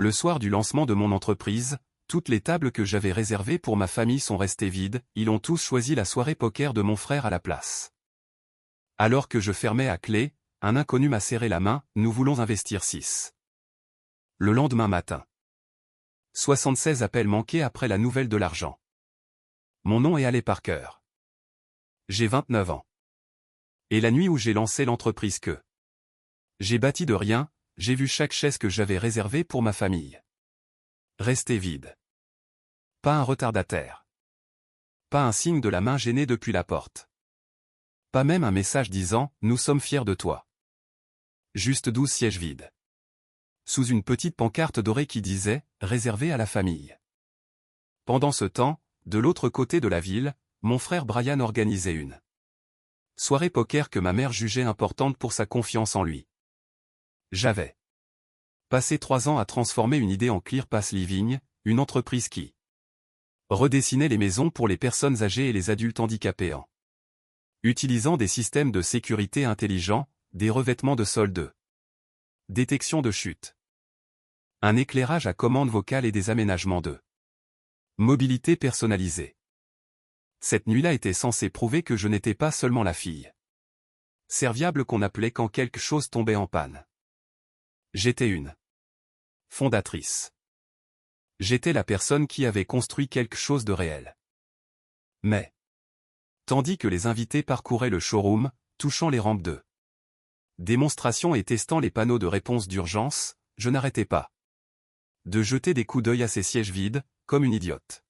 Le soir du lancement de mon entreprise, toutes les tables que j'avais réservées pour ma famille sont restées vides, ils ont tous choisi la soirée poker de mon frère à la place. Alors que je fermais à clé, un inconnu m'a serré la main, nous voulons investir 6. Le lendemain matin. 76 appels manqués après la nouvelle de l'argent. Mon nom est Alec Parker. J'ai 29 ans. Et la nuit où j'ai lancé l'entreprise que j'ai bâti de rien, j'ai vu chaque chaise que j'avais réservée pour ma famille rester vide. Pas un retardataire. Pas un signe de la main gênée depuis la porte. Pas même un message disant « Nous sommes fiers de toi ». Juste 12 sièges vides. Sous une petite pancarte dorée qui disait « Réservé à la famille ». Pendant ce temps, de l'autre côté de la ville, mon frère Brian organisait une soirée poker que ma mère jugeait importante pour sa confiance en lui. J'avais passé 3 ans à transformer une idée en ClearPass Living, une entreprise qui redessinait les maisons pour les personnes âgées et les adultes handicapés en utilisant des systèmes de sécurité intelligents, des revêtements de sol de détection de chute, un éclairage à commande vocale et des aménagements de mobilité personnalisée. Cette nuit-là était censée prouver que je n'étais pas seulement la fille serviable qu'on appelait quand quelque chose tombait en panne. J'étais une fondatrice. J'étais la personne qui avait construit quelque chose de réel. Mais, tandis que les invités parcouraient le showroom, touchant les rampes de démonstration et testant les panneaux de réponse d'urgence, je n'arrêtais pas de jeter des coups d'œil à ces sièges vides, comme une idiote.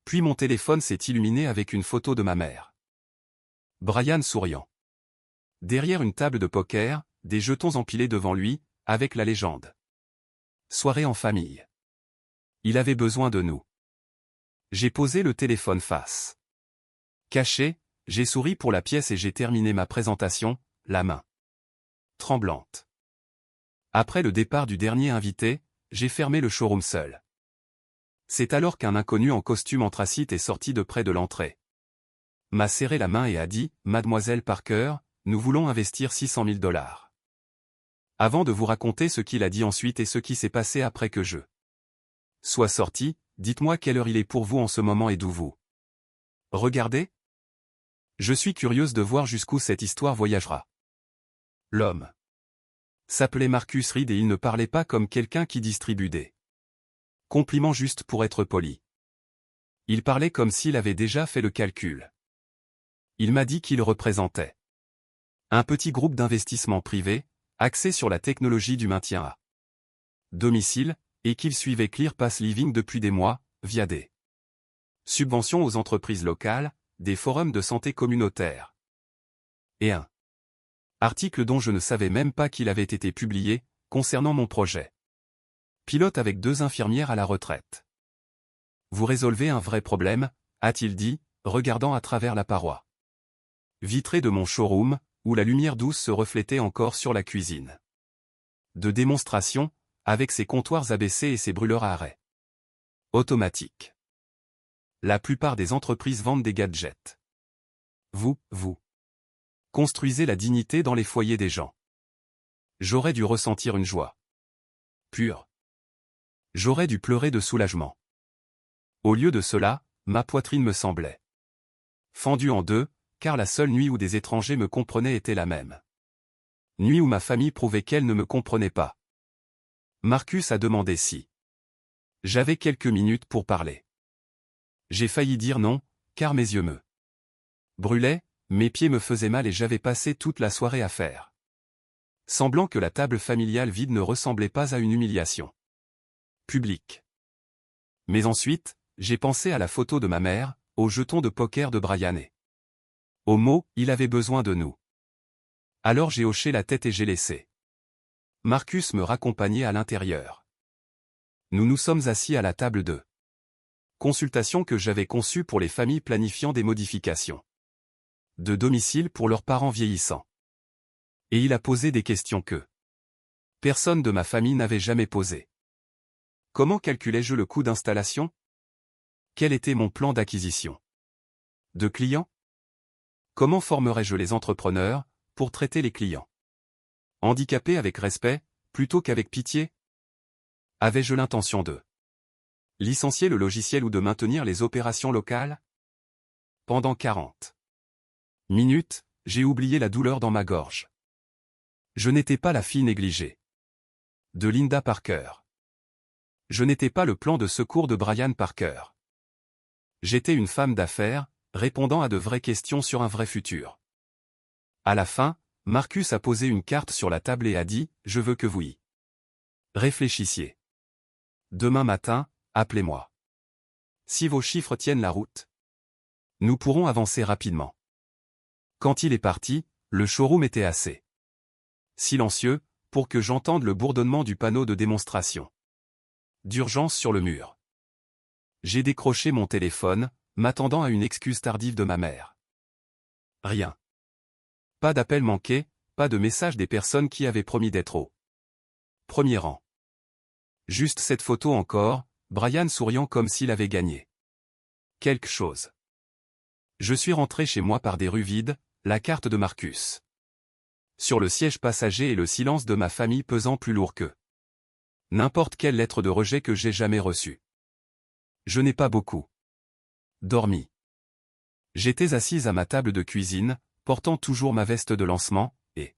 Puis mon téléphone s'est illuminé avec une photo de ma mère. Brian souriant. Derrière une table de poker, des jetons empilés devant lui, avec la légende. Soirée en famille. Il avait besoin de nous. J'ai posé le téléphone face cachée, j'ai souri pour la pièce et j'ai terminé ma présentation, la main tremblante. Après le départ du dernier invité, j'ai fermé le showroom seul. C'est alors qu'un inconnu en costume anthracite est sorti de près de l'entrée. M'a serré la main et a dit « Mademoiselle Parker, nous voulons investir $600 000. » Avant de vous raconter ce qu'il a dit ensuite et ce qui s'est passé après que je sois sorti, dites-moi quelle heure il est pour vous en ce moment et d'où vous regardez. Je suis curieuse de voir jusqu'où cette histoire voyagera. L'homme s'appelait Marcus Reed et il ne parlait pas comme quelqu'un qui distribue des compliments juste pour être poli. Il parlait comme s'il avait déjà fait le calcul. Il m'a dit qu'il représentait un petit groupe d'investissement privé, axé sur la technologie du maintien à domicile, et qu'il suivait ClearPass Living depuis des mois, via des subventions aux entreprises locales, des forums de santé communautaire. Et un article dont je ne savais même pas qu'il avait été publié, concernant mon projet. Pilote avec 2 infirmières à la retraite. Vous résolvez un vrai problème, a-t-il dit, regardant à travers la paroi vitrée de mon showroom, où la lumière douce se reflétait encore sur la cuisine de démonstration, avec ses comptoirs abaissés et ses brûleurs à arrêt automatique. La plupart des entreprises vendent des gadgets. Vous construisez la dignité dans les foyers des gens. J'aurais dû ressentir une joie pure. J'aurais dû pleurer de soulagement. Au lieu de cela, ma poitrine me semblait fendue en deux, car la seule nuit où des étrangers me comprenaient était la même nuit où ma famille prouvait qu'elle ne me comprenait pas. Marcus a demandé si j'avais quelques minutes pour parler. J'ai failli dire non, car mes yeux me brûlaient, mes pieds me faisaient mal et j'avais passé toute la soirée à faire semblant que la table familiale vide ne ressemblait pas à une humiliation publique. Mais ensuite, j'ai pensé à la photo de ma mère, au jeton de poker de Brian et au mot « il avait besoin de nous ». Alors j'ai hoché la tête et j'ai laissé Marcus me raccompagner à l'intérieur. Nous nous sommes assis à la table de consultation que j'avais conçue pour les familles planifiant des modifications de domicile pour leurs parents vieillissants. Et il a posé des questions que personne de ma famille n'avait jamais posées. Comment calculais-je le coût d'installation? Quel était mon plan d'acquisition de clients? Comment formerais-je les entrepreneurs pour traiter les clients handicapés avec respect, plutôt qu'avec pitié? Avais-je l'intention de licencier le logiciel ou de maintenir les opérations locales? Pendant 40 minutes, j'ai oublié la douleur dans ma gorge. Je n'étais pas la fille négligée de Linda Parker. Je n'étais pas le plan de secours de Brian Parker. J'étais une femme d'affaires, répondant à de vraies questions sur un vrai futur. À la fin, Marcus a posé une carte sur la table et a dit « Je veux que vous y réfléchissiez. Demain matin, appelez-moi. Si vos chiffres tiennent la route, nous pourrons avancer rapidement. » Quand il est parti, le showroom était assez silencieux pour que j'entende le bourdonnement du panneau de démonstration d'urgence sur le mur. J'ai décroché mon téléphone, m'attendant à une excuse tardive de ma mère. Rien. Pas d'appel manqué, pas de message des personnes qui avaient promis d'être au premier rang. Juste cette photo encore, Brian souriant comme s'il avait gagné quelque chose. Je suis rentré chez moi par des rues vides, la carte de Marcus sur le siège passager et le silence de ma famille pesant plus lourd que n'importe quelle lettre de rejet que j'ai jamais reçue. Je n'ai pas beaucoup dormi. J'étais assise à ma table de cuisine, portant toujours ma veste de lancement, et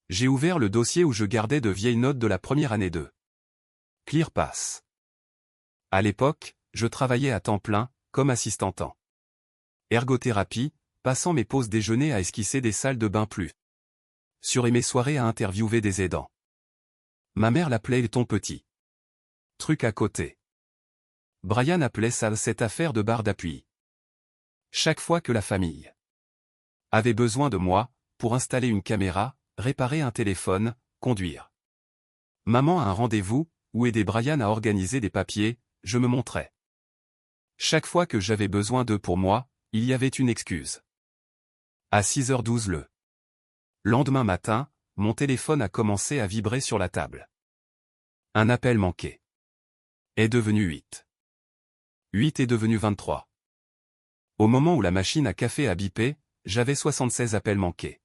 j'ai ouvert le dossier où je gardais de vieilles notes de la première année de ClearPass. À l'époque, je travaillais à temps plein, comme assistant en ergothérapie, passant mes pauses déjeuner à esquisser des salles de bain plus sûres et mes soirées à interviewer des aidants. Ma mère l'appelait le ton petit truc à côté. Brian appelait ça cette affaire de barre d'appui. Chaque fois que la famille avait besoin de moi, pour installer une caméra, réparer un téléphone, conduire maman à un rendez-vous, ou aider Brian à organiser des papiers, je me montrais. Chaque fois que j'avais besoin d'eux pour moi, il y avait une excuse. À 6h12 le lendemain matin, mon téléphone a commencé à vibrer sur la table. Un appel manqué est devenu 8. 8 est devenu 23. Au moment où la machine à café a bipé, j'avais 76 appels manqués.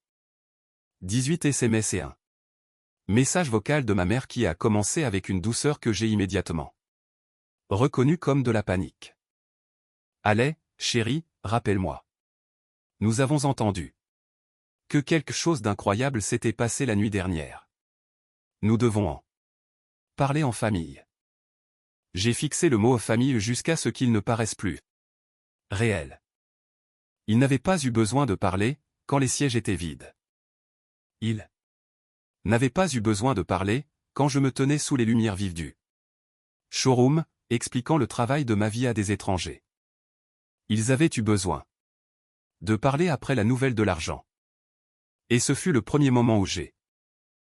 18 SMS et un message vocal de ma mère qui a commencé avec une douceur que j'ai immédiatement reconnue comme de la panique. Allez, chérie, rappelle-moi. Nous avons entendu que quelque chose d'incroyable s'était passé la nuit dernière. Nous devons en parler en famille. J'ai fixé le mot famille jusqu'à ce qu'il ne paraisse plus réel. Il n'avait pas eu besoin de parler, quand les sièges étaient vides. Il n'avait pas eu besoin de parler, quand je me tenais sous les lumières vives du showroom, expliquant le travail de ma vie à des étrangers. Ils avaient eu besoin de parler après la nouvelle de l'argent. Et ce fut le premier moment où j'ai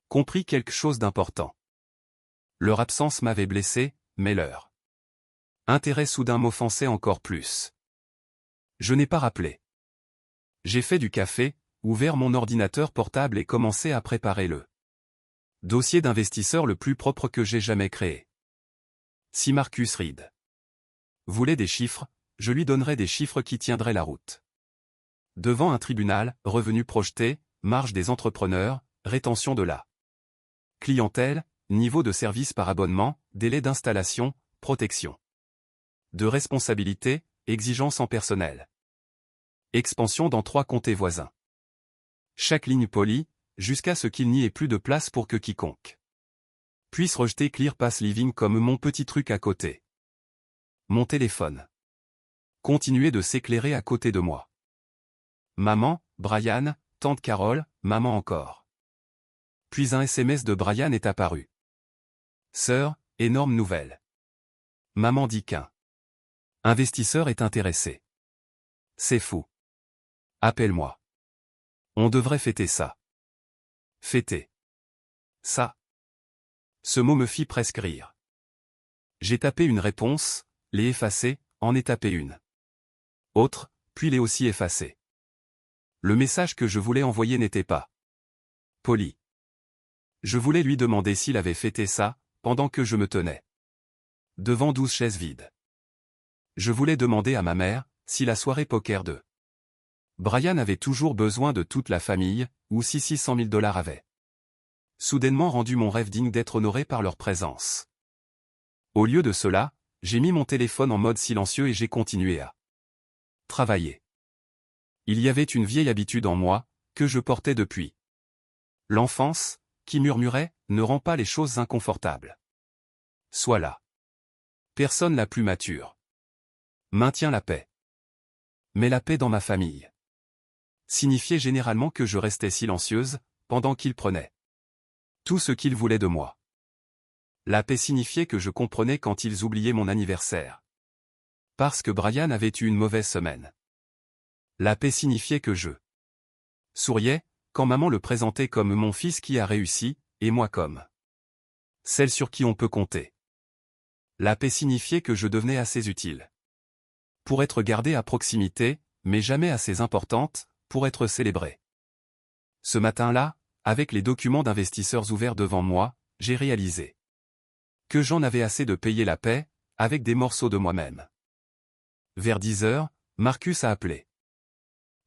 compris quelque chose d'important. Leur absence m'avait blessé, mais leur intérêt soudain m'offensait encore plus. Je n'ai pas rappelé. J'ai fait du café, ouvert mon ordinateur portable et commencé à préparer le dossier d'investisseur le plus propre que j'ai jamais créé. Si Marcus Reed voulait des chiffres, je lui donnerais des chiffres qui tiendraient la route. Devant un tribunal, revenus projetés, marge des entrepreneurs, rétention de la clientèle, niveau de service par abonnement, délai d'installation, protection de responsabilité, exigence en personnel. Expansion dans 3 comtés voisins. Chaque ligne polie, jusqu'à ce qu'il n'y ait plus de place pour que quiconque puisse rejeter ClearPass Living comme mon petit truc à côté. Mon téléphone continuait de s'éclairer à côté de moi. Maman, Brian, tante Carole, maman encore. Puis un SMS de Brian est apparu. Sœur, énorme nouvelle. Maman dit qu'un investisseur est intéressé. C'est fou. Appelle-moi. On devrait fêter ça. Fêter. Ça. Ce mot me fit presque rire. J'ai tapé une réponse, l'ai effacée, en ai tapé une autre, puis l'ai aussi effacée. Le message que je voulais envoyer n'était pas poli. Je voulais lui demander s'il avait fêté ça, pendant que je me tenais devant 12 chaises vides. Je voulais demander à ma mère si la soirée poker de Brian avait toujours besoin de toute la famille, ou si 600 000 $ avaient soudainement rendu mon rêve digne d'être honoré par leur présence. Au lieu de cela, j'ai mis mon téléphone en mode silencieux et j'ai continué à travailler. Il y avait une vieille habitude en moi, que je portais depuis l'enfance, qui murmurait « ne rend pas les choses inconfortables ». Sois là. Personne la plus mature. Maintiens la paix. Mais la paix dans ma famille signifiait généralement que je restais silencieuse, pendant qu'ils prenaient tout ce qu'ils voulaient de moi. La paix signifiait que je comprenais quand ils oubliaient mon anniversaire. Parce que Brian avait eu une mauvaise semaine. La paix signifiait que je souriais, quand maman le présentait comme mon fils qui a réussi, et moi comme celle sur qui on peut compter. La paix signifiait que je devenais assez utile pour être gardée à proximité, mais jamais assez importante, pour être célébrée. Ce matin-là, avec les documents d'investisseurs ouverts devant moi, j'ai réalisé que j'en avais assez de payer la paix, avec des morceaux de moi-même. Vers 10 heures, Marcus a appelé.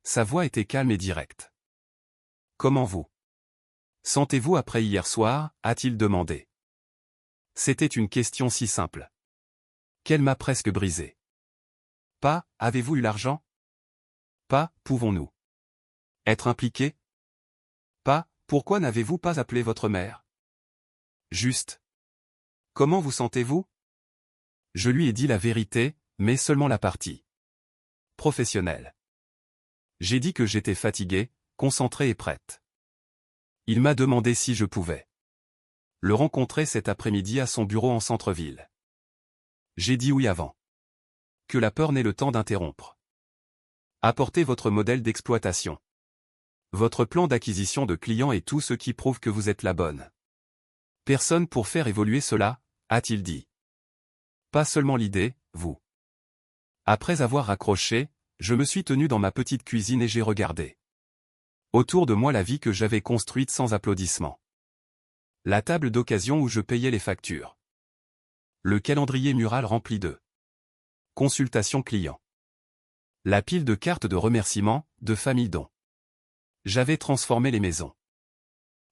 Sa voix était calme et directe. « Comment vous sentez-vous après hier soir ?» a-t-il demandé. C'était une question si simple qu'elle m'a presque brisé. Pas « avez-vous eu l'argent ?» Pas « pouvons-nous être impliqués ?» Pas « pourquoi n'avez-vous pas appelé votre mère ?» Juste « comment vous sentez-vous ?» Je lui ai dit la vérité, mais seulement la partie professionnelle. J'ai dit que j'étais fatiguée, concentrée et prête. Il m'a demandé si je pouvais le rencontrer cet après-midi à son bureau en centre-ville. J'ai dit oui avant que la peur n'ait le temps d'interrompre. Apportez votre modèle d'exploitation, votre plan d'acquisition de clients et tout ce qui prouve que vous êtes la bonne personne pour faire évoluer cela, a-t-il dit. Pas seulement l'idée, vous. Après avoir raccroché, je me suis tenu dans ma petite cuisine et j'ai regardé autour de moi la vie que j'avais construite sans applaudissements. La table d'occasion où je payais les factures. Le calendrier mural rempli de consultations clients. La pile de cartes de remerciements, de famille dont j'avais transformé les maisons.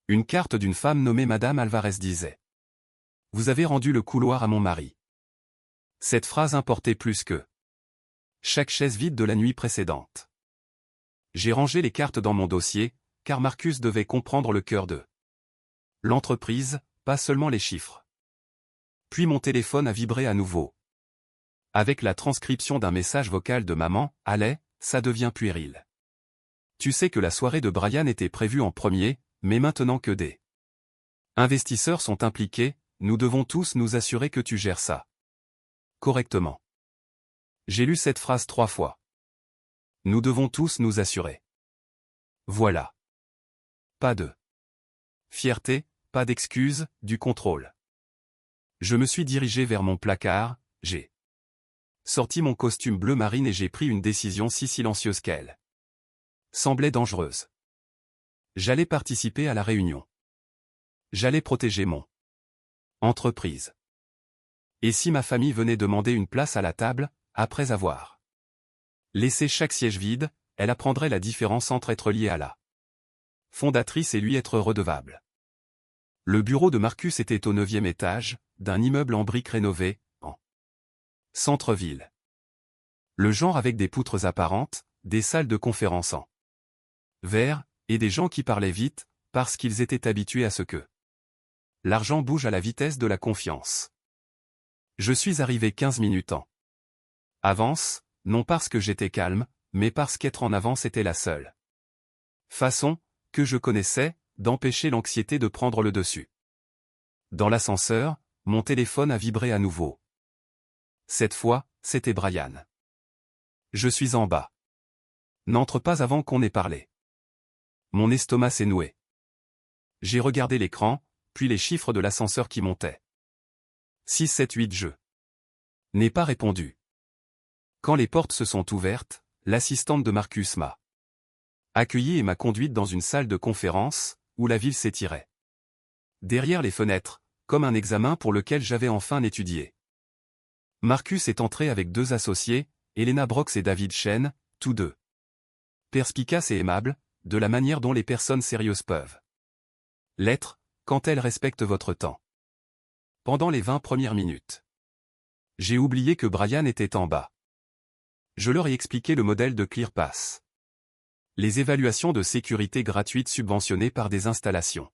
Une carte d'une femme nommée Madame Alvarez disait « Vous avez rendu le couloir à mon mari ». Cette phrase importait plus que chaque chaise vide de la nuit précédente. J'ai rangé les cartes dans mon dossier, car Marcus devait comprendre le cœur de l'entreprise, pas seulement les chiffres. Puis mon téléphone a vibré à nouveau. Avec la transcription d'un message vocal de maman, « Allez, ça devient puéril. Tu sais que la soirée de Brian était prévue en premier, mais maintenant que des investisseurs sont impliqués, nous devons tous nous assurer que tu gères ça correctement. » J'ai lu cette phrase 3 fois. Nous devons tous nous assurer. Voilà. Pas de fierté, pas d'excuses, du contrôle. Je me suis dirigé vers mon placard, j'ai sorti mon costume bleu marine et j'ai pris une décision si silencieuse qu'elle semblait dangereuse. J'allais participer à la réunion. J'allais protéger mon entreprise. Et si ma famille venait demander une place à la table, après avoir laissé chaque siège vide, elle apprendrait la différence entre être lié à la fondatrice et lui être redevable. Le bureau de Marcus était au 9e étage, d'un immeuble en briques rénové, en centre-ville. Le genre avec des poutres apparentes, des salles de conférence en verre, et des gens qui parlaient vite, parce qu'ils étaient habitués à ce que l'argent bouge à la vitesse de la confiance. Je suis arrivé 15 minutes en avance, non parce que j'étais calme, mais parce qu'être en avance était la seule façon, que je connaissais, d'empêcher l'anxiété de prendre le dessus. Dans l'ascenseur, mon téléphone a vibré à nouveau. Cette fois, c'était Brian. Je suis en bas. N'entre pas avant qu'on ait parlé. Mon estomac s'est noué. J'ai regardé l'écran, puis les chiffres de l'ascenseur qui montaient. 6, 7, 8 je n'ai pas répondu. Quand les portes se sont ouvertes, l'assistante de Marcus m'a accueilli et m'a conduite dans une salle de conférence, où la ville s'étirait derrière les fenêtres, comme un examen pour lequel j'avais enfin étudié. Marcus est entré avec 2 associés, Elena Brox et David Chen, tous deux perspicaces et aimables, de la manière dont les personnes sérieuses peuvent l'être, quand elles respectent votre temps. Pendant les 20 premières minutes, J'ai oublié que Brian était en bas. Je leur ai expliqué le modèle de ClearPass. Les évaluations de sécurité gratuites subventionnées par des installations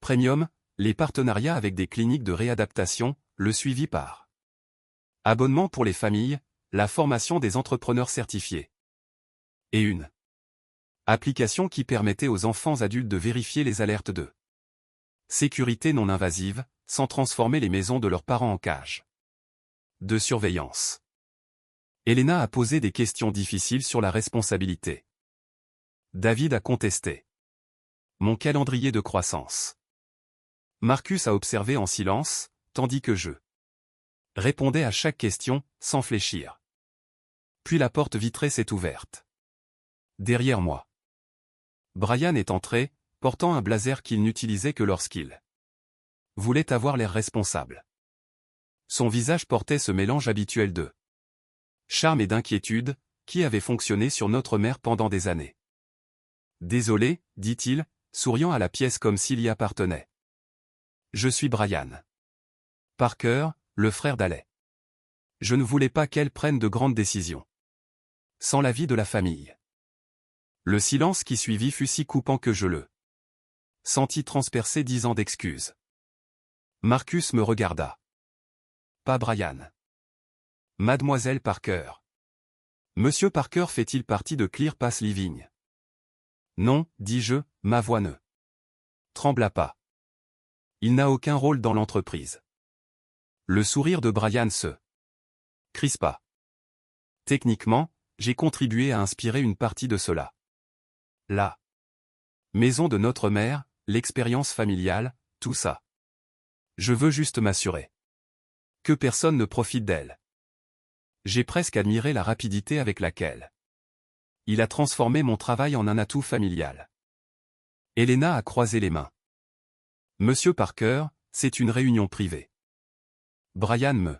Premium, les partenariats avec des cliniques de réadaptation, le suivi par abonnement pour les familles, la formation des entrepreneurs certifiés. Et une application qui permettait aux enfants adultes de vérifier les alertes de sécurité non invasive, sans transformer les maisons de leurs parents en cage de surveillance. Elena a posé des questions difficiles sur la responsabilité. David a contesté mon calendrier de croissance. Marcus a observé en silence, tandis que je répondais à chaque question, sans fléchir. Puis la porte vitrée s'est ouverte. Derrière moi. Brian est entré, portant un blazer qu'il n'utilisait que lorsqu'il voulait avoir l'air responsable. Son visage portait ce mélange habituel de charme et d'inquiétude, qui avait fonctionné sur notre mère pendant des années. Désolé, dit-il, souriant à la pièce comme s'il y appartenait. Je suis Brian Parker, le frère d'Alec. Je ne voulais pas qu'elle prenne de grandes décisions sans l'avis de la famille. Le silence qui suivit fut si coupant que je le sentis transpercer 10 ans d'excuses. Marcus me regarda. Pas Brian. Mademoiselle Parker. Monsieur Parker fait-il partie de ClearPass Living? Non, dis-je, ma voix ne trembla pas. Il n'a aucun rôle dans l'entreprise. Le sourire de Brian se crispa. Techniquement, j'ai contribué à inspirer une partie de cela. La maison de notre mère, l'expérience familiale, tout ça. Je veux juste m'assurer que personne ne profite d'elle. J'ai presque admiré la rapidité avec laquelle il a transformé mon travail en un atout familial. Elena a croisé les mains. Monsieur Parker, c'est une réunion privée. Brian me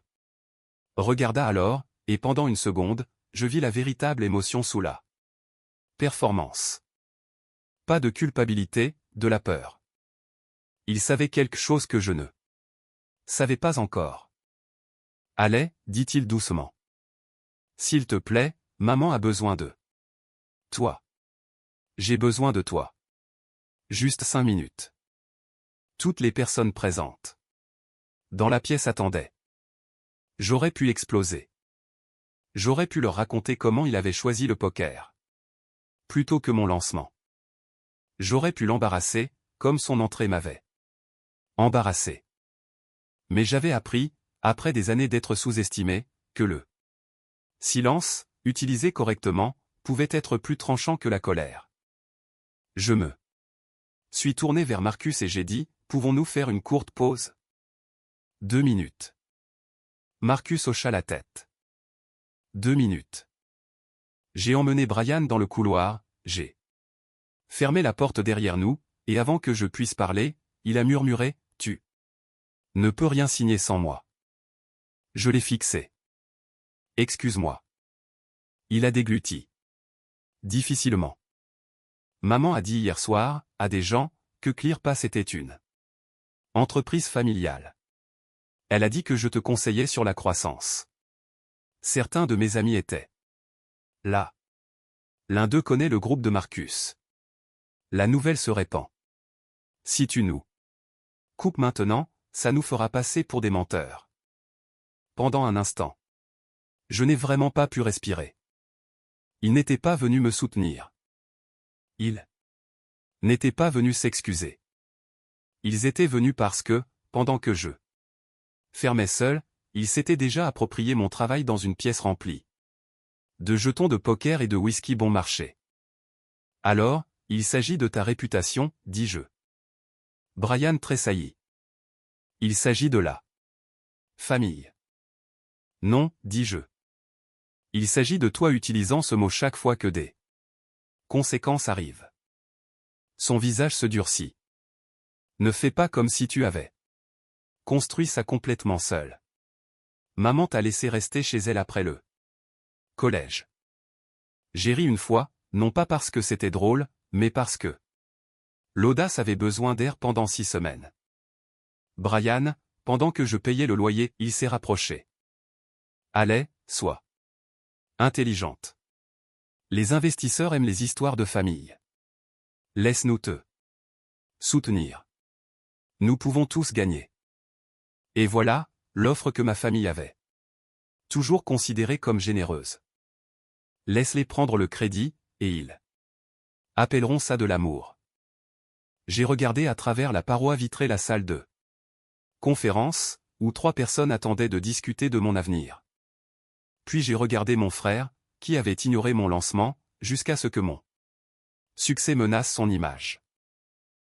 regarda alors, et pendant une seconde, je vis la véritable émotion sous la performance. Pas de culpabilité, de la peur. Il savait quelque chose que je ne savais pas encore. Allez, dit-il doucement. S'il te plaît, maman a besoin de toi. J'ai besoin de toi. Juste 5 minutes. Toutes les personnes présentes dans la pièce attendaient. J'aurais pu exploser. J'aurais pu leur raconter comment il avait choisi le poker plutôt que mon lancement. J'aurais pu l'embarrasser, comme son entrée m'avait embarrassé. Mais j'avais appris, après des années d'être sous-estimé, que le silence, utilisé correctement, pouvait être plus tranchant que la colère. Je me suis tourné vers Marcus et j'ai dit, pouvons-nous faire une courte pause? 2 minutes. Marcus hocha la tête. 2 minutes. J'ai emmené Brian dans le couloir, j'ai fermé la porte derrière nous, et avant que je puisse parler, il a murmuré, tu ne peux rien signer sans moi. Je l'ai fixé. Excuse-moi. Il a dégluti. Difficilement. Maman a dit hier soir, à des gens, que ClearPass était une entreprise familiale. Elle a dit que je te conseillais sur la croissance. Certains de mes amis étaient là. L'un d'eux connaît le groupe de Marcus. La nouvelle se répand. Si tu nous coupes maintenant, ça nous fera passer pour des menteurs. Pendant un instant, je n'ai vraiment pas pu respirer. Il n'était pas venu me soutenir. Il n'était pas venu s'excuser. Ils étaient venus parce que, pendant que je fermais seul, ils s'étaient déjà approprié mon travail dans une pièce remplie de jetons de poker et de whisky bon marché. Alors, il s'agit de ta réputation, dis-je. Brian tressaillit. Il s'agit de la famille. Non, dis-je. Il s'agit de toi utilisant ce mot chaque fois que des conséquences arrivent. Son visage se durcit. Ne fais pas comme si tu avais construit ça complètement seul. Maman t'a laissé rester chez elle après le collège. J'ai ri une fois, non pas parce que c'était drôle, mais parce que l'audace avait besoin d'air pendant 6 semaines. Brian, pendant que je payais le loyer, il s'est rapproché Allez, sois intelligente. Les investisseurs aiment les histoires de famille. Laisse-nous te soutenir. Nous pouvons tous gagner. Et voilà, l'offre que ma famille avait. Toujours considérée comme généreuse. Laisse-les prendre le crédit, et ils appelleront ça de l'amour. J'ai regardé à travers la paroi vitrée la salle de conférence, où 3 personnes attendaient de discuter de mon avenir. Puis j'ai regardé mon frère, qui avait ignoré mon lancement, jusqu'à ce que mon succès menace son image.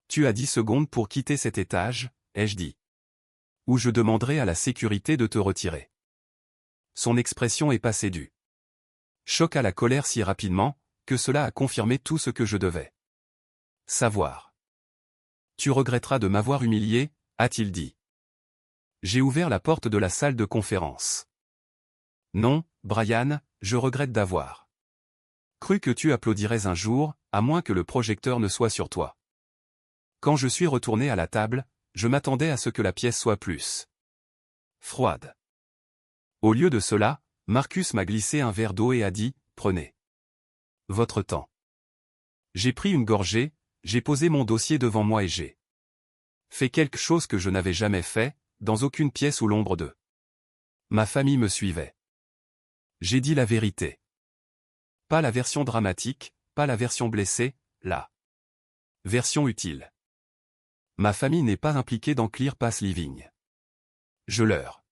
Tu as 10 secondes pour quitter cet étage, ai-je dit. Ou je demanderai à la sécurité de te retirer. Son expression est passée du choc à la colère si rapidement, que cela a confirmé tout ce que je devais savoir. Tu regretteras de m'avoir humilié, a-t-il dit. J'ai ouvert la porte de la salle de conférence. Non, Brian, je regrette d'avoir cru que tu applaudirais un jour, à moins que le projecteur ne soit sur toi. Quand je suis retourné à la table, je m'attendais à ce que la pièce soit plus froide. Au lieu de cela, Marcus m'a glissé un verre d'eau et a dit, « Prenez votre temps. » J'ai pris une gorgée, j'ai posé mon dossier devant moi et j'ai fait quelque chose que je n'avais jamais fait, dans aucune pièce où l'ombre de ma famille me suivait. J'ai dit la vérité. Pas la version dramatique, pas la version blessée, la version utile. Ma famille n'est pas impliquée dans ClearPass Living. Je leur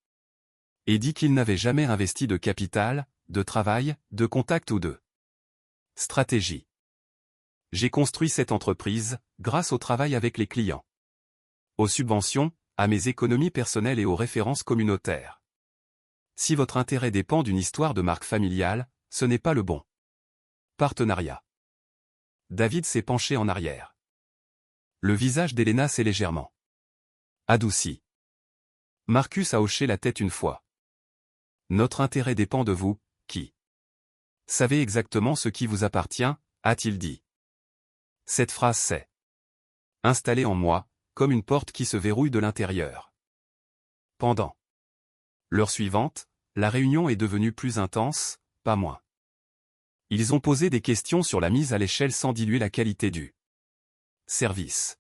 ai dit qu'ils n'avaient jamais investi de capital, de travail, de contact ou de stratégie. J'ai construit cette entreprise, grâce au travail avec les clients, aux subventions, à mes économies personnelles et aux références communautaires. Si votre intérêt dépend d'une histoire de marque familiale, ce n'est pas le bon partenariat. David s'est penché en arrière. Le visage d'Elena s'est légèrement adouci. Marcus a hoché la tête une fois. Notre intérêt dépend de vous, qui savez exactement ce qui vous appartient, a-t-il dit. Cette phrase s'est installée en moi, comme une porte qui se verrouille de l'intérieur. Pendant l'heure suivante, la réunion est devenue plus intense, pas moins. Ils ont posé des questions sur la mise à l'échelle sans diluer la qualité du service.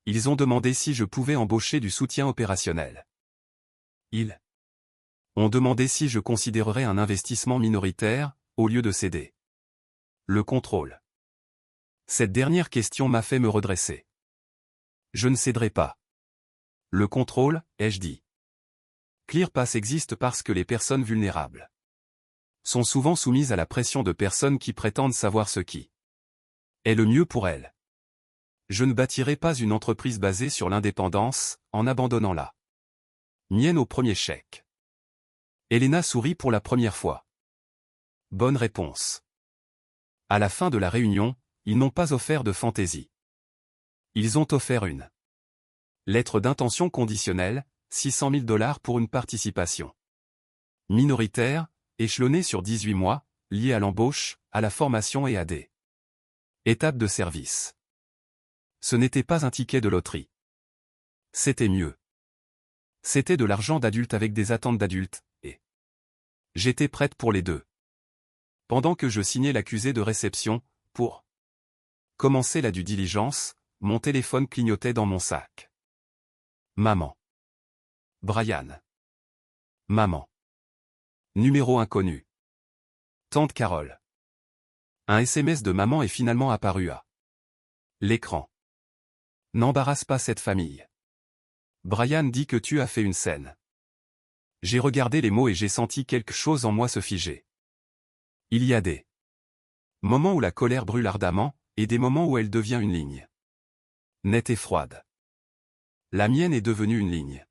Ils ont demandé si je pouvais embaucher du soutien opérationnel. Ils ont demandé si je considérerais un investissement minoritaire, au lieu de céder le contrôle. Cette dernière question m'a fait me redresser. Je ne céderai pas le contrôle, ai-je dit. ClearPass existe parce que les personnes vulnérables sont souvent soumises à la pression de personnes qui prétendent savoir ce qui est le mieux pour elles. Je ne bâtirai pas une entreprise basée sur l'indépendance, en abandonnant la mienne au premier chèque. Elena sourit pour la première fois. Bonne réponse. À la fin de la réunion, ils n'ont pas offert de fantaisie. Ils ont offert une lettre d'intention conditionnelle, $600 000 pour une participation minoritaire, échelonnée sur 18 mois, liée à l'embauche, à la formation et à des étapes de service. Ce n'était pas un ticket de loterie. C'était mieux. C'était de l'argent d'adulte avec des attentes d'adulte, et j'étais prête pour les deux. Pendant que je signais l'accusé de réception, pour commencer la due diligence, mon téléphone clignotait dans mon sac. Maman. Brian. Maman. Numéro inconnu. Tante Carole. Un SMS de maman est finalement apparu à l'écran. N'embarrasse pas cette famille. Brian dit que tu as fait une scène. J'ai regardé les mots et j'ai senti quelque chose en moi se figer. Il y a des moments où la colère brûle ardemment, et des moments où elle devient une ligne nette et froide. La mienne est devenue une ligne.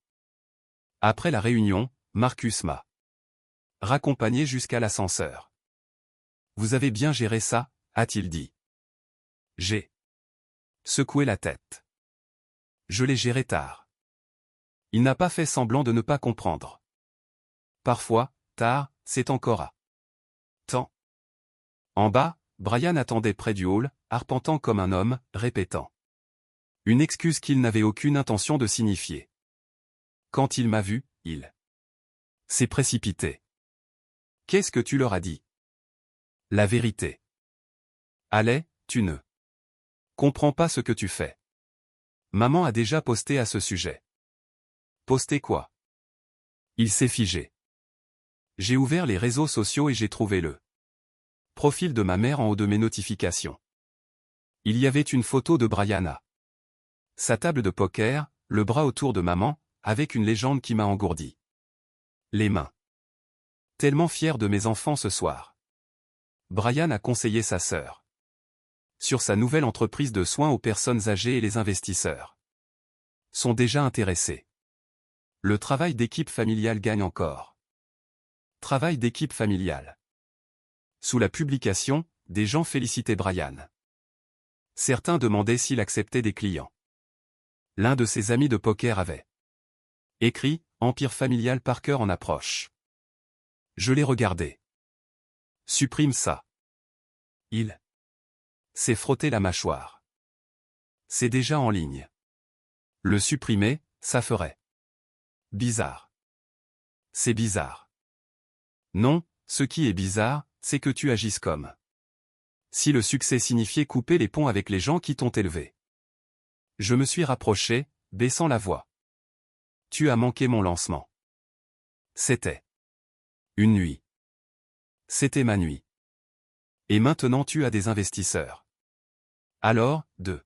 Après la réunion, Marcus m'a raccompagné jusqu'à l'ascenseur. Vous avez bien géré ça, a-t-il dit. J'ai secoué la tête. Je l'ai géré tard. Il n'a pas fait semblant de ne pas comprendre. Parfois, tard, c'est encore à temps. En bas, Brian attendait près du hall, arpentant comme un homme, répétant une excuse qu'il n'avait aucune intention de signifier. Quand il m'a vu, il s'est précipité. Qu'est-ce que tu leur as dit? La vérité. Allez, tu ne comprends pas ce que tu fais. Maman a déjà posté à ce sujet. Posté quoi? Il s'est figé. J'ai ouvert les réseaux sociaux et j'ai trouvé le profil de ma mère en haut de mes notifications. Il y avait une photo de Brian à sa table de poker, le bras autour de maman, avec une légende qui m'a engourdi les mains. Tellement fier de mes enfants ce soir. Brian a conseillé sa sœur sur sa nouvelle entreprise de soins aux personnes âgées et les investisseurs sont déjà intéressés. Le travail d'équipe familiale gagne encore. Travail d'équipe familiale. Sous la publication, des gens félicitaient Brian. Certains demandaient s'il acceptait des clients. L'un de ses amis de poker avait écrit « Empire familial Parker en approche ». Je l'ai regardé. Supprime ça. Il s'est frotté la mâchoire. C'est déjà en ligne. Le supprimer, ça ferait bizarre. C'est bizarre. Non, ce qui est bizarre, c'est que tu agisses comme si le succès signifiait couper les ponts avec les gens qui t'ont élevé. Je me suis rapproché, baissant la voix. Tu as manqué mon lancement. C'était une nuit. C'était ma nuit. Et maintenant tu as des investisseurs. Alors, de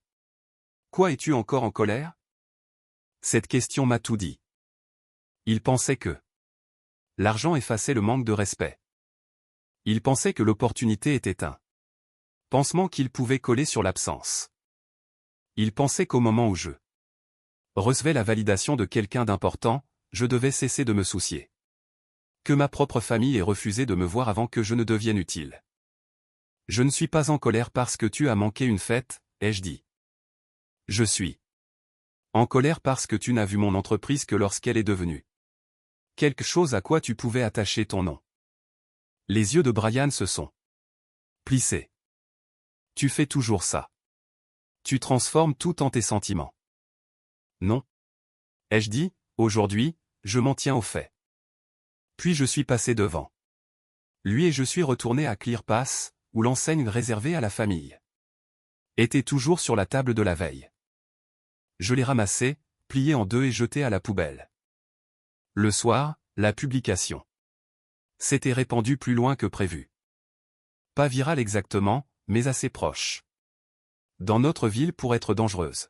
quoi es-tu encore en colère? Cette question m'a tout dit. Il pensait que l'argent effaçait le manque de respect. Il pensait que l'opportunité était un pansement qu'il pouvait coller sur l'absence. Il pensait qu'au moment où je recevais la validation de quelqu'un d'important, je devais cesser de me soucier. Que ma propre famille ait refusé de me voir avant que je ne devienne utile. Je ne suis pas en colère parce que tu as manqué une fête, ai-je dit. Je suis en colère parce que tu n'as vu mon entreprise que lorsqu'elle est devenue quelque chose à quoi tu pouvais attacher ton nom. Les yeux de Brian se sont plissés. Tu fais toujours ça. Tu transformes tout en tes sentiments. Non. Ai-je dit, aujourd'hui, je m'en tiens aux faits. Puis je suis passé devant lui et je suis retourné à ClearPass, où l'enseigne réservée à la famille était toujours sur la table de la veille. Je l'ai ramassé, plié en deux et jeté à la poubelle. Le soir, la publication s'était répandue plus loin que prévu. Pas virale exactement, mais assez proche. Dans notre ville pour être dangereuse.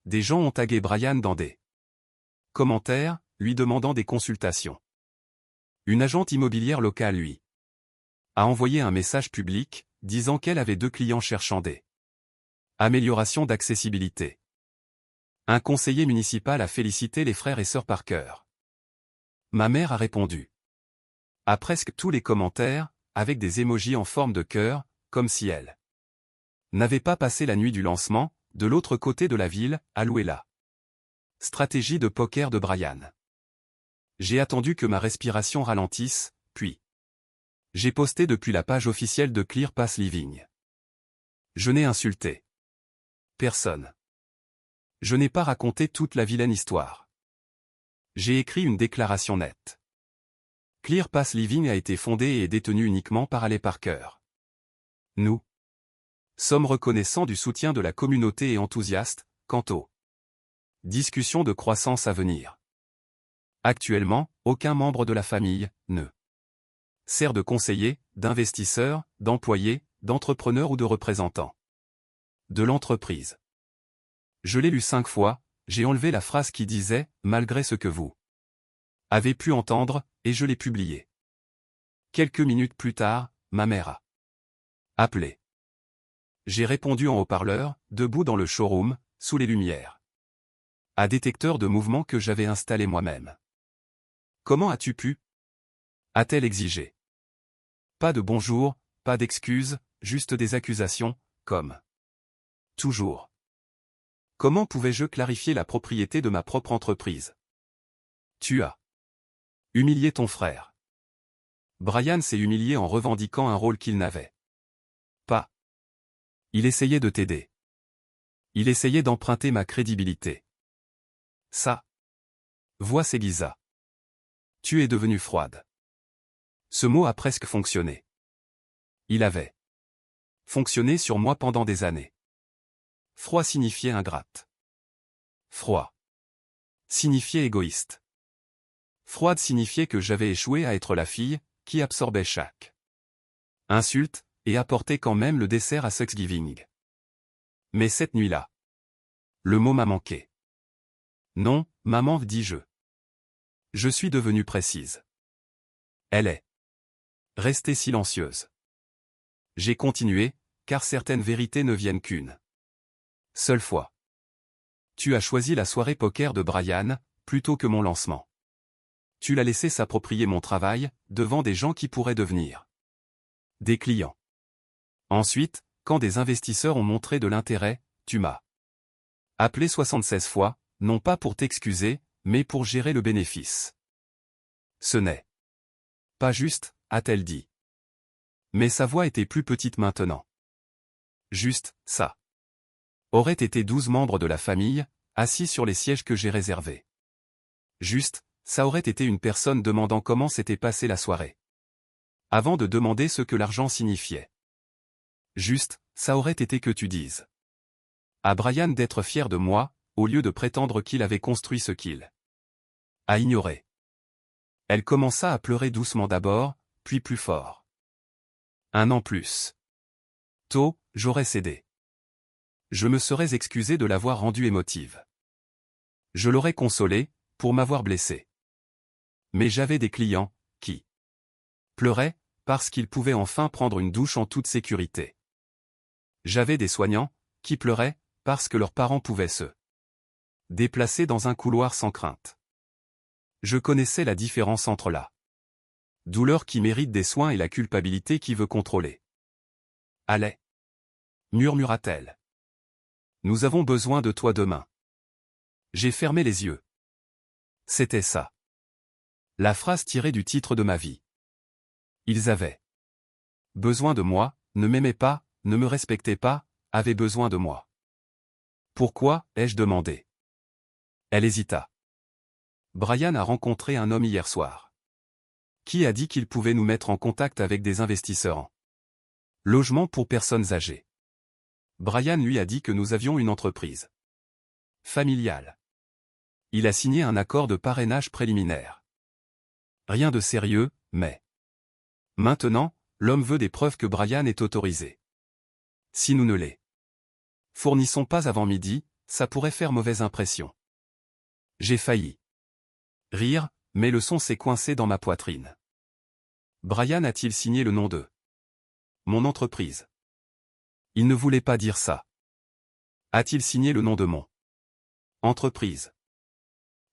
Des gens ont tagué Brian dans des commentaires, lui demandant des consultations. Une agente immobilière locale lui a envoyé un message public, disant qu'elle avait 2 clients cherchant des améliorations d'accessibilité. Un conseiller municipal a félicité les frères et sœurs Parker. Ma mère a répondu à presque tous les commentaires, avec des émojis en forme de cœur, comme si elle n'avait pas passé la nuit du lancement, de l'autre côté de la ville, à louer la stratégie de poker de Brian. J'ai attendu que ma respiration ralentisse, puis j'ai posté depuis la page officielle de ClearPass Living. Je n'ai insulté personne. Je n'ai pas raconté toute la vilaine histoire. J'ai écrit une déclaration nette. ClearPass Living a été fondé et est détenu uniquement par les Parker. Nous sommes reconnaissants du soutien de la communauté et enthousiastes, quant aux discussions de croissance à venir. Actuellement, aucun membre de la famille ne sert de conseiller, d'investisseur, d'employé, d'entrepreneur ou de représentant de l'entreprise. Je l'ai lu 5 fois, j'ai enlevé la phrase qui disait « malgré ce que vous avez pu entendre » et je l'ai publié. Quelques minutes plus tard, ma mère a appelé. J'ai répondu en haut-parleur, debout dans le showroom, sous les lumières. À détecteur de mouvement que j'avais installé moi-même. Comment as-tu pu? A-t-elle exigé. Pas de bonjour, pas d'excuses, juste des accusations, comme toujours. Comment pouvais-je clarifier la propriété de ma propre entreprise? Tu as humilié ton frère. Brian s'est humilié en revendiquant un rôle qu'il n'avait pas. Il essayait de t'aider. Il essayait d'emprunter ma crédibilité. Ça. Vois c'est Lisa. Tu es devenue froide. Ce mot a presque fonctionné. Il avait fonctionné sur moi pendant des années. Froid signifiait ingrate. Froid signifiait égoïste. Froide signifiait que j'avais échoué à être la fille qui absorbait chaque insulte et apportait quand même le dessert à Thanksgiving. Mais cette nuit-là, le mot m'a manqué. Non, maman, dis-je. Je suis devenue précise. Elle est restée silencieuse. J'ai continué, car certaines vérités ne viennent qu'une seule fois. Tu as choisi la soirée poker de Brian, plutôt que mon lancement. Tu l'as laissé s'approprier mon travail, devant des gens qui pourraient devenir des clients. Ensuite, quand des investisseurs ont montré de l'intérêt, tu m'as appelé 76 fois, non pas pour t'excuser, mais pour gérer le bénéfice. Ce n'est pas juste, a-t-elle dit. Mais sa voix était plus petite maintenant. Juste, ça aurait été 12 membres de la famille, assis sur les sièges que j'ai réservés. Juste, ça aurait été une personne demandant comment s'était passée la soirée. Avant de demander ce que l'argent signifiait. Juste, ça aurait été que tu dises à Brian d'être fier de moi, au lieu de prétendre qu'il avait construit ce qu'il a ignoré. Elle commença à pleurer doucement d'abord, puis plus fort. 1 an plus tôt, j'aurais cédé. Je me serais excusé de l'avoir rendue émotive. Je l'aurais consolée, pour m'avoir blessé. Mais j'avais des clients, qui pleuraient, parce qu'ils pouvaient enfin prendre une douche en toute sécurité. J'avais des soignants, qui pleuraient, parce que leurs parents pouvaient se déplacer dans un couloir sans crainte. Je connaissais la différence entre la douleur qui mérite des soins et la culpabilité qui veut contrôler. Allez, murmura-t-elle. Nous avons besoin de toi demain. J'ai fermé les yeux. C'était ça. La phrase tirée du titre de ma vie. Ils avaient besoin de moi, ne m'aimaient pas, ne me respectaient pas, avaient besoin de moi. Pourquoi, ai-je demandé. Elle hésita. Brian a rencontré un homme hier soir. Qui a dit qu'il pouvait nous mettre en contact avec des investisseurs en logement pour personnes âgées. Brian lui a dit que nous avions une entreprise familiale. Il a signé un accord de parrainage préliminaire. Rien de sérieux, mais maintenant, l'homme veut des preuves que Brian est autorisé. Si nous ne les fournissons pas avant midi, ça pourrait faire mauvaise impression. J'ai failli rire, mais le son s'est coincé dans ma poitrine. Brian a-t-il signé le nom de mon entreprise? Il ne voulait pas dire ça. A-t-il signé le nom de mon entreprise?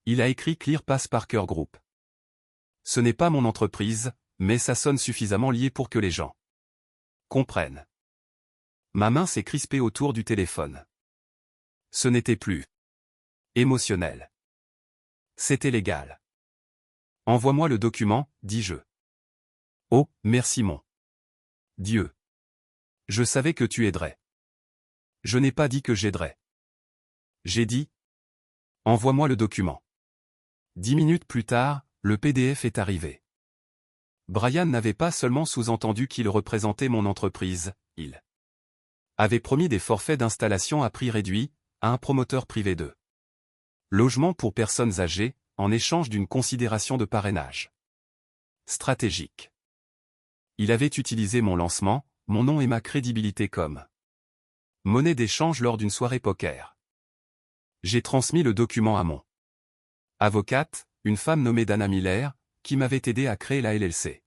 Il a écrit ClearPass Parker Group. Ce n'est pas mon entreprise, mais ça sonne suffisamment lié pour que les gens comprennent. Ma main s'est crispée autour du téléphone. Ce n'était plus émotionnel. C'était légal. Envoie-moi le document, dis-je. Oh, merci mon Dieu. Je savais que tu aiderais. Je n'ai pas dit que j'aiderais. J'ai dit. Envoie-moi le document. 10 minutes plus tard, le PDF est arrivé. Brian n'avait pas seulement sous-entendu qu'il représentait mon entreprise, il avait promis des forfaits d'installation à prix réduit, à un promoteur privé de logement pour personnes âgées, en échange d'une considération de parrainage stratégique. Il avait utilisé mon lancement, mon nom et ma crédibilité comme monnaie d'échange lors d'une soirée poker. J'ai transmis le document à mon avocate, une femme nommée Dana Miller, qui m'avait aidé à créer la LLC.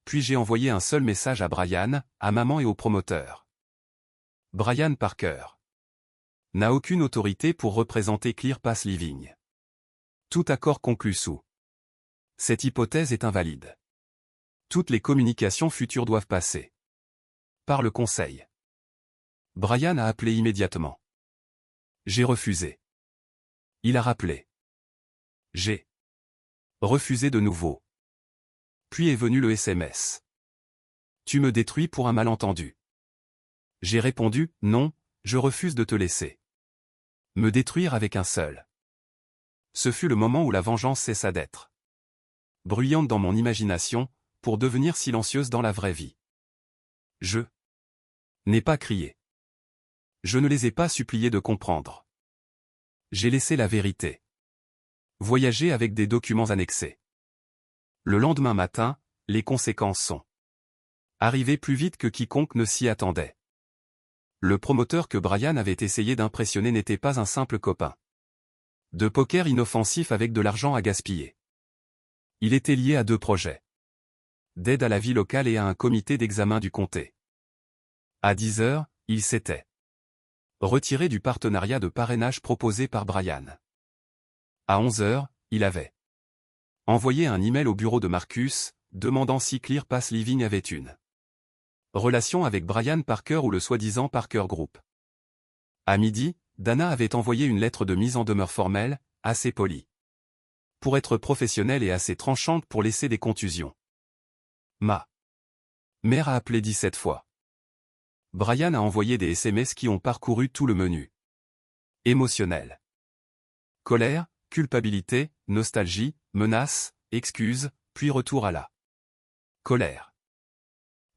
Puis j'ai envoyé un seul message à Brian, à maman et au promoteur. Brian Parker n'a aucune autorité pour représenter ClearPass Living. Tout accord conclu sous cette hypothèse est invalide. Toutes les communications futures doivent passer par le conseil. Brian a appelé immédiatement. J'ai refusé. Il a rappelé. J'ai refusé de nouveau. Puis est venu le SMS. Tu me détruis pour un malentendu. J'ai répondu, non, je refuse de te laisser me détruire avec un seul. Ce fut le moment où la vengeance cessa d'être bruyante dans mon imagination, pour devenir silencieuse dans la vraie vie. Je n'ai pas crié. Je ne les ai pas suppliés de comprendre. J'ai laissé la vérité voyager avec des documents annexés. Le lendemain matin, les conséquences sont arrivées plus vite que quiconque ne s'y attendait. Le promoteur que Brian avait essayé d'impressionner n'était pas un simple copain de poker inoffensif avec de l'argent à gaspiller. Il était lié à 2 projets d'aide à la vie locale et à un comité d'examen du comté. À 10 heures, il s'était retiré du partenariat de parrainage proposé par Brian. À 11 heures, il avait envoyé un email au bureau de Marcus, demandant si Clear Pass Living avait une relation avec Brian Parker ou le soi-disant Parker Group. À midi, Dana avait envoyé une lettre de mise en demeure formelle, assez polie pour être professionnelle et assez tranchante pour laisser des contusions. Ma mère a appelé 17 fois. Brian a envoyé des SMS qui ont parcouru tout le menu émotionnel. Colère, culpabilité, nostalgie, menace, excuse, puis retour à la colère.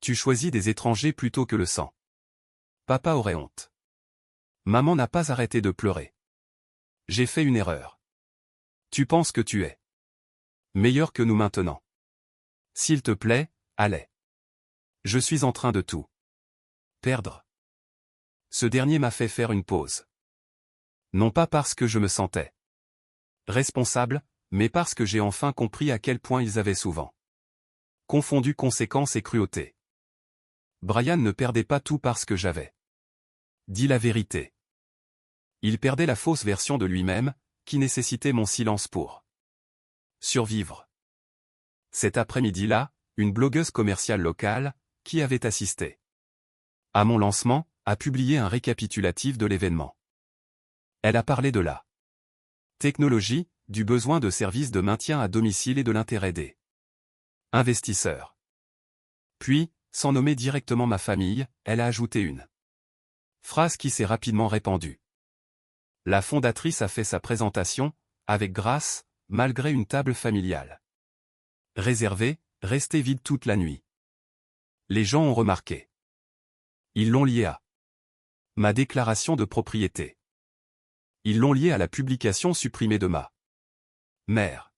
Tu choisis des étrangers plutôt que le sang. Papa aurait honte. Maman n'a pas arrêté de pleurer. J'ai fait une erreur. Tu penses que tu es meilleur que nous maintenant. S'il te plaît, allez. Je suis en train de tout perdre. Ce dernier m'a fait faire une pause. Non pas parce que je me sentais responsable, mais parce que j'ai enfin compris à quel point ils avaient souvent confondu conséquences et cruauté. Brian ne perdait pas tout parce que j'avais dit la vérité. Il perdait la fausse version de lui-même, qui nécessitait mon silence pour survivre. Cet après-midi-là, une blogueuse commerciale locale, qui avait assisté à mon lancement, a publié un récapitulatif de l'événement. Elle a parlé de la technologie, du besoin de services de maintien à domicile et de l'intérêt des investisseurs. Puis, sans nommer directement ma famille, elle a ajouté une phrase qui s'est rapidement répandue. La fondatrice a fait sa présentation, avec grâce, malgré une table familiale réservée, restée vide toute la nuit. Les gens ont remarqué. Ils l'ont lié à ma déclaration de propriété. Ils l'ont lié à la publication supprimée de ma mère.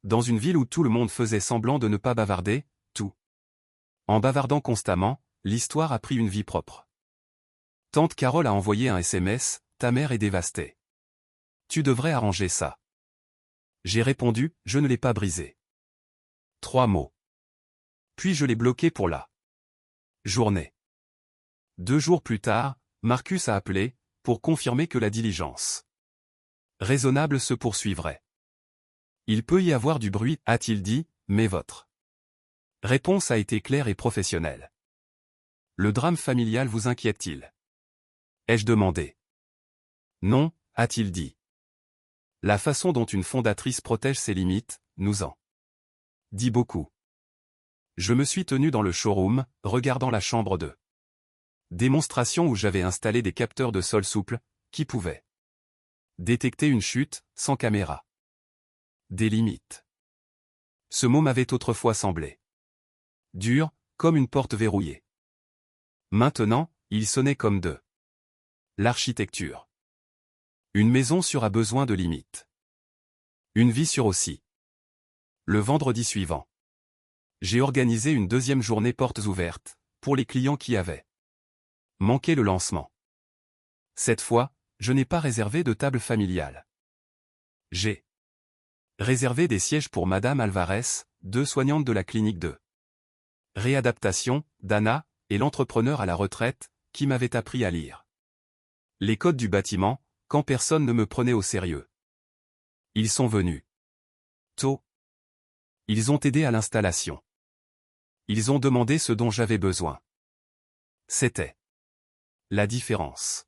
Dans une ville où tout le monde faisait semblant de ne pas bavarder, tout en bavardant constamment, l'histoire a pris une vie propre. Tante Carole a envoyé un SMS, ta mère est dévastée. Tu devrais arranger ça. J'ai répondu, je ne l'ai pas brisé. 3 mots. Puis je l'ai bloqué pour la journée. 2 jours plus tard, Marcus a appelé, pour confirmer que la diligence raisonnable se poursuivrait. Il peut y avoir du bruit, a-t-il dit, mais votre réponse a été claire et professionnelle. Le drame familial vous inquiète-t-il? Ai-je demandé. Non, a-t-il dit. La façon dont une fondatrice protège ses limites, nous en dit beaucoup. Je me suis tenu dans le showroom, regardant la chambre de démonstration où j'avais installé des capteurs de sol souple, qui pouvaient détecter une chute, sans caméra. Des limites. Ce mot m'avait autrefois semblé dur, comme une porte verrouillée. Maintenant, il sonnait comme de l'architecture. Une maison sûre a besoin de limites. Une vie sûre aussi. Le vendredi suivant, j'ai organisé une 2e journée portes ouvertes, pour les clients qui avaient manqué le lancement. Cette fois, je n'ai pas réservé de table familiale. J'ai réservé des sièges pour Madame Alvarez, 2 soignantes de la clinique de réadaptation, Dana, et l'entrepreneur à la retraite, qui m'avait appris à lire les codes du bâtiment, quand personne ne me prenait au sérieux. Ils sont venus tôt. Ils ont aidé à l'installation. Ils ont demandé ce dont j'avais besoin. C'était la différence.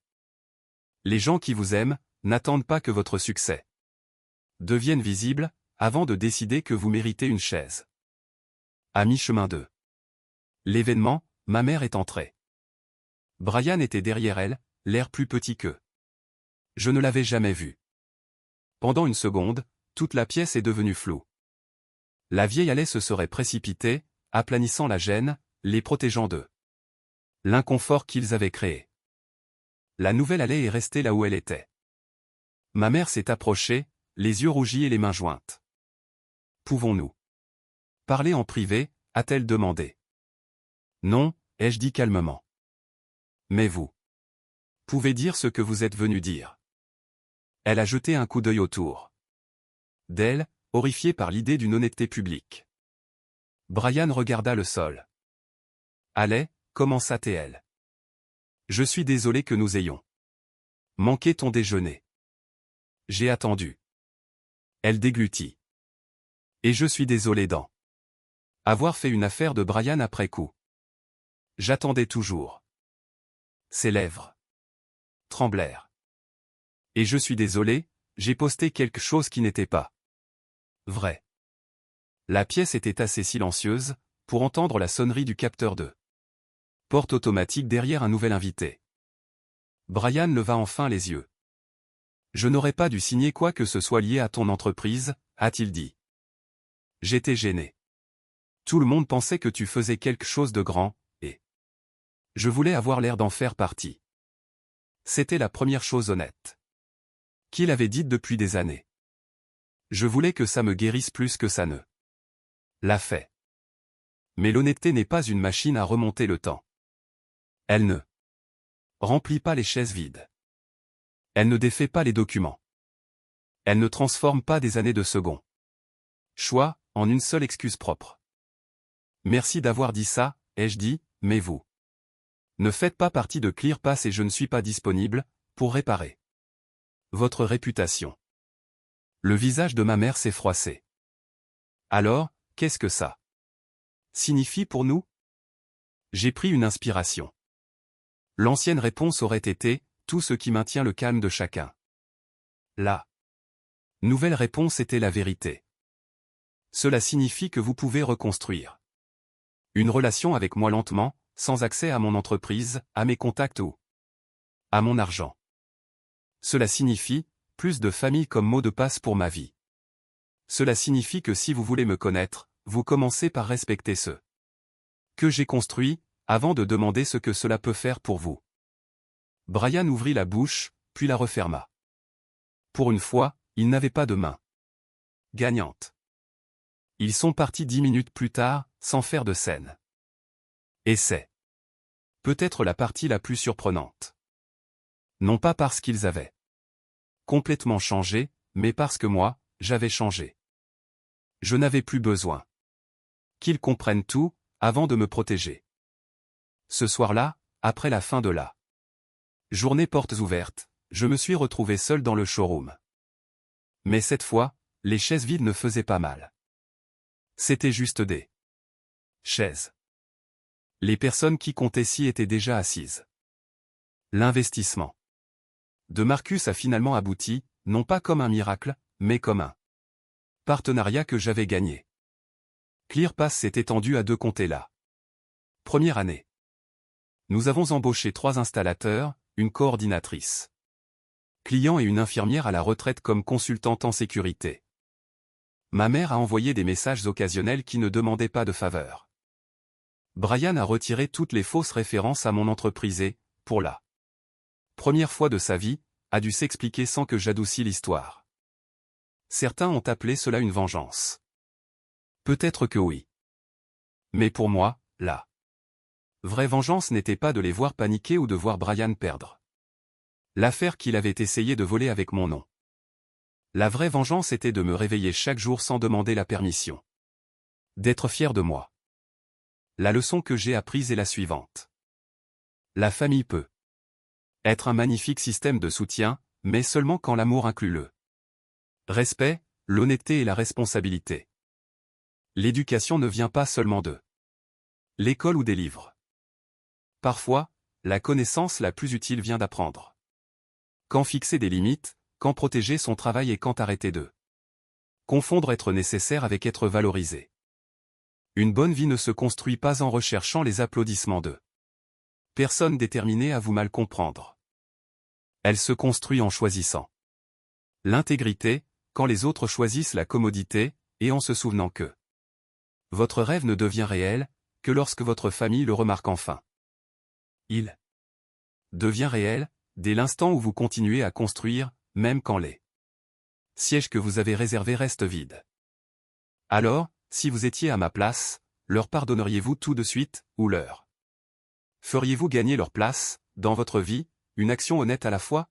Les gens qui vous aiment n'attendent pas que votre succès devienne visible, avant de décider que vous méritez une chaise. À mi-chemin de l'événement, ma mère est entrée. Brian était derrière elle, l'air plus petit qu'eux. Je ne l'avais jamais vu. Pendant une seconde, toute la pièce est devenue floue. La vieille allée se serait précipitée, aplanissant la gêne, les protégeant d'eux. L'inconfort qu'ils avaient créé. La nouvelle allée est restée là où elle était. Ma mère s'est approchée, les yeux rougis et les mains jointes. Pouvons-nous parler en privé, a-t-elle demandé. Non, ai-je dit calmement. Mais vous pouvez dire ce que vous êtes venu dire. Elle a jeté un coup d'œil autour d'elle, horrifiée par l'idée d'une honnêteté publique. Brian regarda le sol. Allez, commença-t-elle. Je suis désolé que nous ayons manqué ton déjeuner. J'ai attendu. Elle déglutit. Et je suis désolé d'en avoir fait une affaire de Brian après coup. J'attendais toujours. Ses lèvres tremblèrent. Et je suis désolé, j'ai posté quelque chose qui n'était pas vrai. La pièce était assez silencieuse pour entendre la sonnerie du capteur de porte automatique derrière un nouvel invité. Brian leva enfin les yeux. Je n'aurais pas dû signer quoi que ce soit lié à ton entreprise, a-t-il dit. J'étais gêné. Tout le monde pensait que tu faisais quelque chose de grand, et je voulais avoir l'air d'en faire partie. C'était la première chose honnête qu'il avait dite depuis des années. Je voulais que ça me guérisse plus que ça ne l'a fait. Mais l'honnêteté n'est pas une machine à remonter le temps. Elle ne remplit pas les chaises vides. Elle ne défait pas les documents. Elle ne transforme pas des années de second choix en une seule excuse propre. Merci d'avoir dit ça, ai-je dit, mais vous ne faites pas partie de ClearPass et je ne suis pas disponible pour réparer votre réputation. Le visage de ma mère s'est froissé. Alors, qu'est-ce que ça signifie pour nous? J'ai pris une inspiration. L'ancienne réponse aurait été « tout ce qui maintient le calme de chacun ». La nouvelle réponse était la vérité. Cela signifie que vous pouvez reconstruire une relation avec moi lentement, sans accès à mon entreprise, à mes contacts ou à mon argent. Cela signifie plus de famille comme mot de passe pour ma vie. Cela signifie que si vous voulez me connaître, vous commencez par respecter ce que j'ai construit, avant de demander ce que cela peut faire pour vous. Brian ouvrit la bouche, puis la referma. Pour une fois, il n'avait pas de main gagnante. Ils sont partis 10 minutes plus tard, sans faire de scène. Et c'est peut-être la partie la plus surprenante. Non pas parce qu'ils avaient complètement changé, mais parce que moi, j'avais changé. Je n'avais plus besoin qu'ils comprennent tout, avant de me protéger. Ce soir-là, après la fin de la journée portes ouvertes, je me suis retrouvé seul dans le showroom. Mais cette fois, les chaises vides ne faisaient pas mal. C'était juste des chaises. Les personnes qui comptaient s'y étaient déjà assises. L'investissement de Marcus a finalement abouti, non pas comme un miracle, mais comme un partenariat que j'avais gagné. ClearPass s'est étendu à 2 comtés la première année. Nous avons embauché 3 installateurs, une coordinatrice client et une infirmière à la retraite comme consultante en sécurité. Ma mère a envoyé des messages occasionnels qui ne demandaient pas de faveur. Brian a retiré toutes les fausses références à mon entreprise et, pour la première fois de sa vie, a dû s'expliquer sans que j'adoucis l'histoire. Certains ont appelé cela une vengeance. Peut-être que oui. Mais pour moi, la vraie vengeance n'était pas de les voir paniquer ou de voir Brian perdre l'affaire qu'il avait essayé de voler avec mon nom. La vraie vengeance était de me réveiller chaque jour sans demander la permission. D'être fier de moi. La leçon que j'ai apprise est la suivante. La famille peut être un magnifique système de soutien, mais seulement quand l'amour inclut le respect, l'honnêteté et la responsabilité. L'éducation ne vient pas seulement de l'école ou des livres. Parfois, la connaissance la plus utile vient d'apprendre. Quand fixer des limites, quand protéger son travail et quand arrêter de confondre être nécessaire avec être valorisé. Une bonne vie ne se construit pas en recherchant les applaudissements de personnes déterminées à vous mal comprendre. Elle se construit en choisissant l'intégrité, quand les autres choisissent la commodité, et en se souvenant que Votre rêve ne devient réel que lorsque votre famille le remarque enfin. Il devient réel dès l'instant où vous continuez à construire, même quand les sièges que vous avez réservés restent vides. Alors, si vous étiez à ma place, leur pardonneriez-vous tout de suite, ou leur feriez-vous gagner leur place, dans votre vie, une action honnête à la fois?